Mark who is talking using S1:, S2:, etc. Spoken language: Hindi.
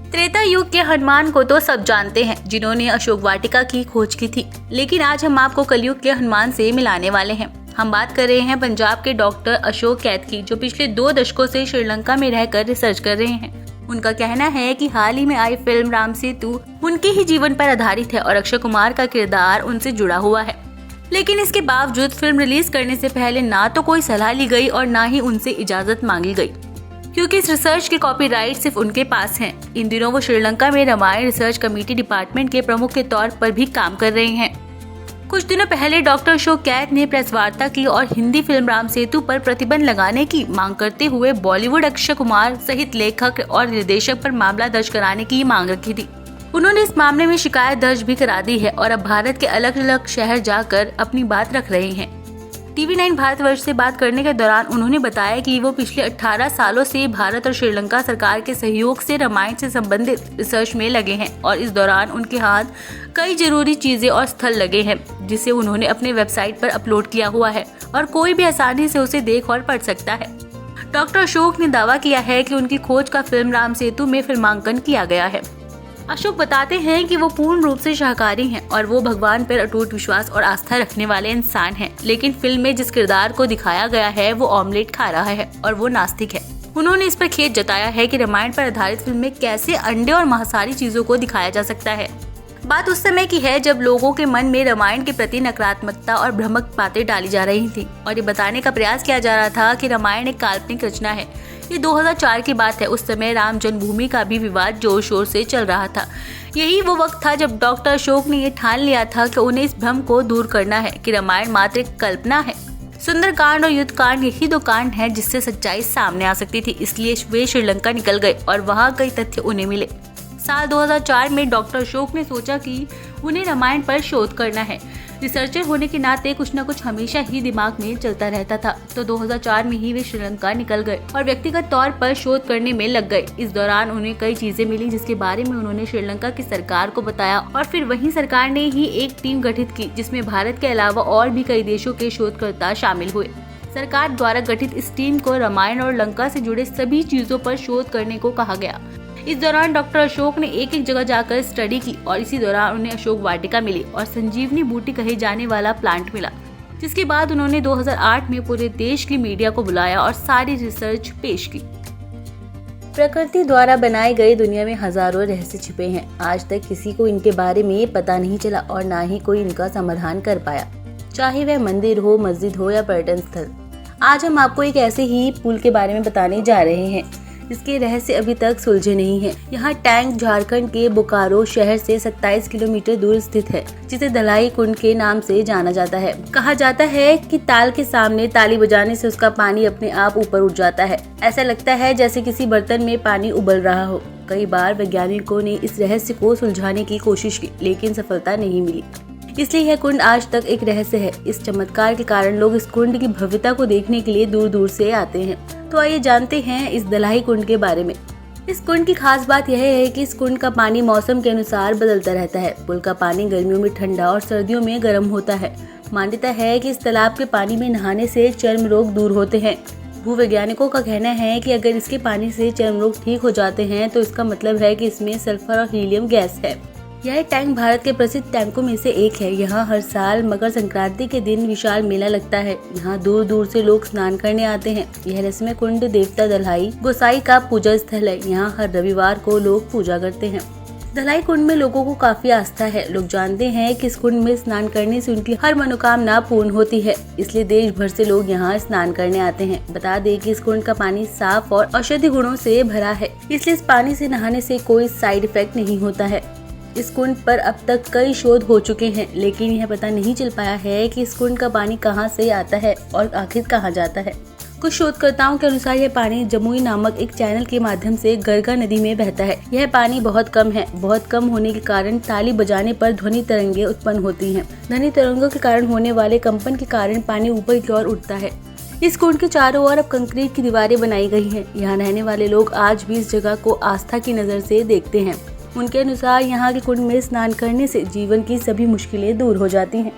S1: त्रेता युग के हनुमान को तो सब जानते हैं, जिन्होंने अशोक वाटिका की खोज की थी। लेकिन आज हम आपको कलयुग के हनुमान से मिलाने वाले हैं। हम बात कर रहे हैं पंजाब के डॉक्टर अशोक कैत की, जो पिछले 2 दशकों से श्रीलंका में रहकर रिसर्च कर रहे हैं। उनका कहना है कि हाल ही में आई फिल्म राम सेतु उनके ही जीवन पर आधारित है और अक्षय कुमार का किरदार उनसे जुड़ा हुआ है। लेकिन इसके बावजूद फिल्म रिलीज करने से पहले ना तो कोई सलाह ली गई और ना ही उनसे इजाजत मांगी गई, क्योंकि इस रिसर्च के कॉपीराइट सिर्फ उनके पास हैं। इन दिनों वो श्रीलंका में रामायण रिसर्च कमेटी डिपार्टमेंट के प्रमुख के तौर पर भी काम कर रहे हैं। कुछ दिनों पहले डॉक्टर अशोक कैत ने प्रेस वार्ता की और हिंदी फिल्म राम सेतु पर प्रतिबंध लगाने की मांग करते हुए बॉलीवुड अक्षय कुमार सहित लेखक और निर्देशक पर मामला दर्ज कराने की मांग रखी थी। उन्होंने इस मामले में शिकायत दर्ज भी करा दी है और अब भारत के अलग अलग शहर जाकर अपनी बात रख रहे हैं। TV9 भारतवर्ष से बात करने के दौरान उन्होंने बताया कि वो पिछले 18 सालों से भारत और श्रीलंका सरकार के सहयोग से रामायण से संबंधित रिसर्च में लगे हैं और इस दौरान उनके हाथ कई जरूरी चीजें और स्थल लगे हैं, जिसे उन्होंने अपने वेबसाइट पर अपलोड किया हुआ है और कोई भी आसानी से उसे देख और पढ़ सकता है। डॉक्टर अशोक ने दावा किया है कि उनकी खोज का फिल्म राम सेतु में फिल्मांकन किया गया है। अशोक बताते हैं कि वो पूर्ण रूप से शाकाहारी हैं और वो भगवान पर अटूट विश्वास और आस्था रखने वाले इंसान हैं। लेकिन फिल्म में जिस किरदार को दिखाया गया है वो ऑमलेट खा रहा है और वो नास्तिक है। उन्होंने इस पर खेद जताया है कि रामायण पर आधारित फिल्म में कैसे अंडे और मांसाहारी चीजों को दिखाया जा सकता है। बात उस समय की है जब लोगों के मन में रामायण के प्रति नकारात्मकता और भ्रामक बातें डाली जा रही थी और ये बताने का प्रयास किया जा रहा था कि रामायण एक काल्पनिक रचना है। ये 2004 की बात है। उस समय राम जन्मभूमि का भी विवाद जोर शोर से चल रहा था। यही वो वक्त था जब डॉक्टर अशोक ने ये ठान लिया था कि उन्हें इस भ्रम को दूर करना है कि रामायण मात्र एक कल्पना है। सुंदरकांड और युद्धकांड यही 2 कांड हैं जिससे सच्चाई सामने आ सकती थी। इसलिए वे श्रीलंका निकल गए और वहाँ कई तथ्य उन्हें मिले। साल 2004 में डॉक्टर अशोक ने सोचा कि उन्हें रामायण पर शोध करना है। रिसर्चर होने के नाते कुछ न कुछ हमेशा ही दिमाग में चलता रहता था, तो 2004 में ही वे श्रीलंका निकल गए और व्यक्तिगत तौर पर शोध करने में लग गए। इस दौरान उन्हें कई चीजें मिली जिसके बारे में उन्होंने श्रीलंका की सरकार को बताया और फिर वही सरकार ने ही एक टीम गठित की जिसमें भारत के अलावा और भी कई देशों के शोधकर्ता शामिल हुए। सरकार द्वारा गठित इस टीम को रामायण और लंका से जुड़े सभी चीजों पर शोध करने को कहा गया। इस दौरान डॉक्टर अशोक ने एक जगह जाकर स्टडी की और इसी दौरान उन्हें अशोक वाटिका मिली और संजीवनी बूटी कहे जाने वाला प्लांट मिला, जिसके बाद उन्होंने 2008 में पूरे देश की मीडिया को बुलाया और सारी रिसर्च पेश की। प्रकृति द्वारा बनाई गई दुनिया में हजारों रहस्य छिपे हैं। आज तक किसी को इनके बारे में पता नहीं चला और ना ही कोई इनका समाधान कर पाया, चाहे वह मंदिर हो, मस्जिद हो या पर्यटन स्थल। आज हम आपको एक ऐसे ही पुल के बारे में बताने जा रहे हैं इसके रहस्य अभी तक सुलझे नहीं हैं। यहाँ टैंक झारखंड के बोकारो शहर से 27 किलोमीटर दूर स्थित है, जिसे धलाई कुंड के नाम से जाना जाता है। कहा जाता है कि ताल के सामने ताली बजाने से उसका पानी अपने आप ऊपर उठ जाता है। ऐसा लगता है जैसे किसी बर्तन में पानी उबल रहा हो। कई बार वैज्ञानिकों ने इस रहस्य को सुलझाने की कोशिश की, लेकिन सफलता नहीं मिली। इसलिए यह कुंड आज तक एक रहस्य है। इस चमत्कार के कारण लोग इस कुंड की भव्यता को देखने के लिए दूर दूर से आते हैं। तो आइए जानते हैं इस दलाई कुंड के बारे में। इस कुंड की खास बात यह है कि इस कुंड का पानी मौसम के अनुसार बदलता रहता है। पुल का पानी गर्मियों में ठंडा और सर्दियों में गर्म होता है। मान्यता है कि इस तालाब के पानी में नहाने से चर्म रोग दूर होते हैं। भूवैज्ञानिकों का कहना है कि अगर इसके पानी से चर्म रोग ठीक हो जाते हैं तो इसका मतलब है कि इसमें सल्फर और हीलियम गैस है। यह टैंक भारत के प्रसिद्ध टैंकों में से एक है। यहाँ हर साल मकर संक्रांति के दिन विशाल मेला लगता है। यहाँ दूर दूर से लोग स्नान करने आते हैं। यह रहस्यमय कुंड देवता दलाई गोसाई का पूजा स्थल है। यहाँ हर रविवार को लोग पूजा करते हैं। दलाई कुंड में लोगों को काफी आस्था है। लोग जानते हैं कि इस कुंड में स्नान करने से उनकी हर मनोकामना पूर्ण होती है, इसलिए देश भर से लोग यहाँ स्नान करने आते हैं। बता दें कि इस कुंड का पानी साफ और औषधि गुणों से भरा है, इसलिए इस पानी से नहाने से कोई साइड इफेक्ट नहीं होता है। इस कुंड पर अब तक कई शोध हो चुके हैं, लेकिन यह पता नहीं चल पाया है कि इस कुंड का पानी कहां से आता है और आखिर कहां जाता है। कुछ शोधकर्ताओं के अनुसार यह पानी जमुई नामक एक चैनल के माध्यम से गरगा नदी में बहता है। यह पानी बहुत कम है। बहुत कम होने के कारण ताली बजाने पर ध्वनि तरंगे उत्पन्न होती हैं। ध्वनि तरंगों के कारण होने वाले कंपन के कारण पानी ऊपर की ओर उठता है। इस कुंड के चारों ओर अब कंक्रीट की दीवारें बनाई गई हैं। यहाँ रहने वाले लोग आज भी इस जगह को आस्था की नजर से देखते हैं। उनके अनुसार यहाँ के कुंड में स्नान करने से जीवन की सभी मुश्किलें दूर हो जाती हैं।